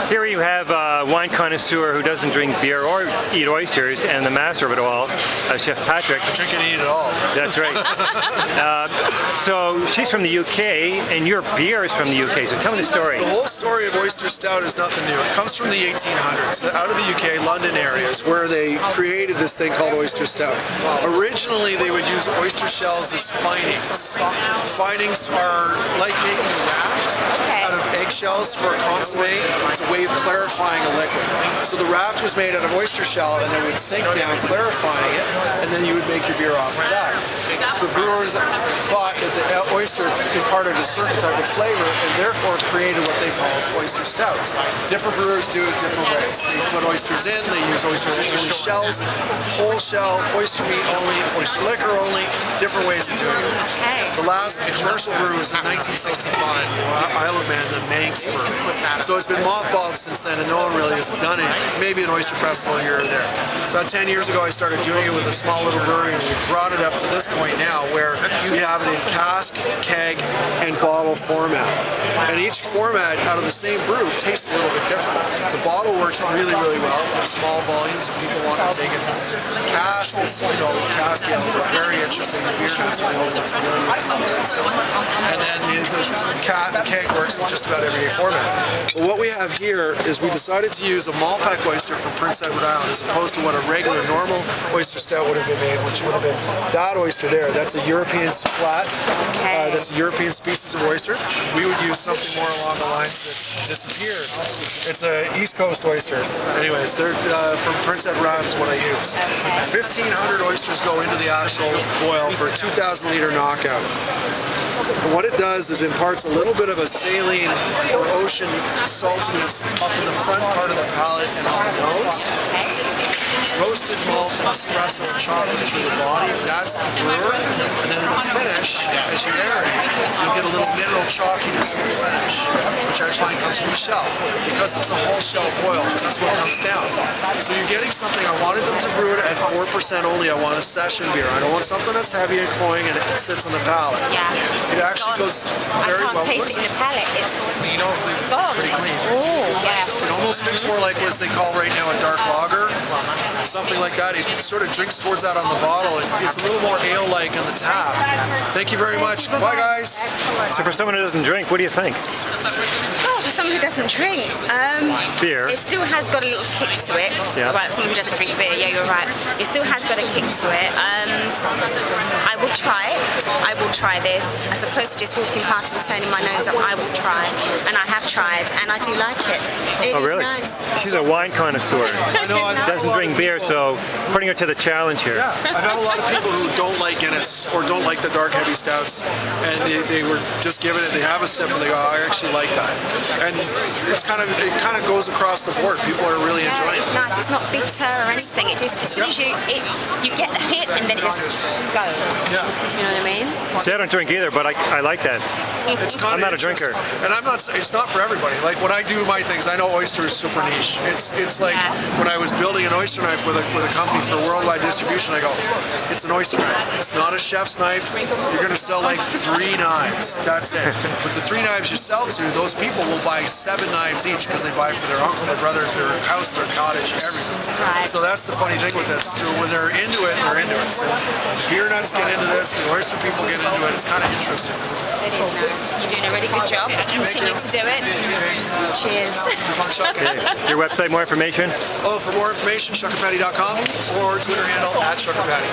Here you have a wine connoisseur who doesn't drink beer or eat oysters, and the master of it all, Chef Patrick. I drink and eat it all. That's right. So she's from the UK, and your beer is from the UK. So tell me the story. The whole story of Oyster Stout is nothing new. It comes from the 1800s, out of the UK, London areas, where they created this thing called Oyster Stout. Originally, they would use oyster shells as finings. Finings are like making a raft out of eggshells for a consommé. It's a way of clarifying a liquid. So the raft was made out of oyster shell, and it would sink down, clarifying it, and then you would make your beer off of that. The brewers thought that the oyster imparted a certain type of flavor, and therefore created what they called oyster stouts. Different brewers do it different ways. They put oysters in, they use oysters only shells, whole shell, oyster meat only, oyster liquor only, different ways of doing it. The last commercial brew was in 1965, Isle of Man, the Manx Brewery. So it's been mothballed since then, and no one really has done it. Maybe an oyster festival here or there. About 10 years ago, I started doing it with a small little brewery, and we brought it up to this point now where you have it in cask, keg, and bottle format. And each format out of the same brew tastes a little bit different. The bottle works really, really well for small volumes if people want to take it. Cask is, cask ales are very interesting. The beer nuts are really what's really and then the keg works in just about every format. But what we have here is we decided to use a Malpac oyster from Prince Edward Island as opposed to what a regular normal oyster stout would have been made, which would have been that oyster there. That's a European flat. That's a European species of oyster. We would use something more along the lines that's disappeared. It's an East Coast oyster. Anyways, they're from Prince Edward Island is what I use. 1,500 oysters go into the actual boil for a 2,000-liter knockout. And what it does is imparts a little bit of a saline or ocean saltiness up in the front part of the palate and on the nose. Roasted malt and espresso and chocolate through the body, that's the brewer. And then in the finish, as you aerate, you'll get a little mineral chalkiness in the finish, which I find comes from the shell. Because it's a whole shell boil, that's what comes down. So you're getting something, I wanted them to brew it at 4% only. I want a session beer. I don't want something that's heavy and cloying and it sits on the palate. Yeah. It actually goes very well. I can't taste it in the palate. It's pretty clean. Oh, yeah. It almost drinks more like what they call right now a dark lager, something like that. It sort of drinks towards that on the bottle. It's a little more ale-like on the tap. Thank you very much. Bye, guys. So for someone who doesn't drink, what do you think? Oh, for someone who doesn't drink, beer. It still has got a little kick to it. Yeah. Well, someone who doesn't drink beer, yeah, you're right. It still has got a kick to it. I will try it. I will try this. As opposed to just walking past and turning my nose up, I will try. And I have tried, and I do like it. It is really? nice. She's a wine connoisseur. I know, Doesn't drink beer, so putting her to the challenge here. Yeah, I've had a lot of people who don't like Guinness or don't like the dark heavy stouts, and they were just given it. They have a sip and they go, "I actually like that," and it kind of goes across the board. People are really enjoying it. It's nice. It's not bitter or anything. It just as soon as you get the hit, and then it just goes. Yeah. You know what I mean? See, I don't drink either, but I like that. I'm not a drinker. And it's not for everybody. Like when I do my things, I know oyster is super niche. It's like when I was building an oyster knife with a company for worldwide distribution, I go, it's an oyster knife. It's not a chef's knife. You're gonna sell like 3 knives. That's it. But the 3 knives you sell to, those people will buy 7 knives each because they buy for their uncle, their brother, their house, their cottage, everything. Right. So that's the funny thing with this. When they're into it, they're into it. So beer nuts get into this, the oyster people get into it. It's kind of interesting. It is nice. You're doing a really good job. Continue to do it. Cheers. Okay. Your website, more information? Oh, for more information, shuckerpatty.com or Twitter handle @shuckerpatty.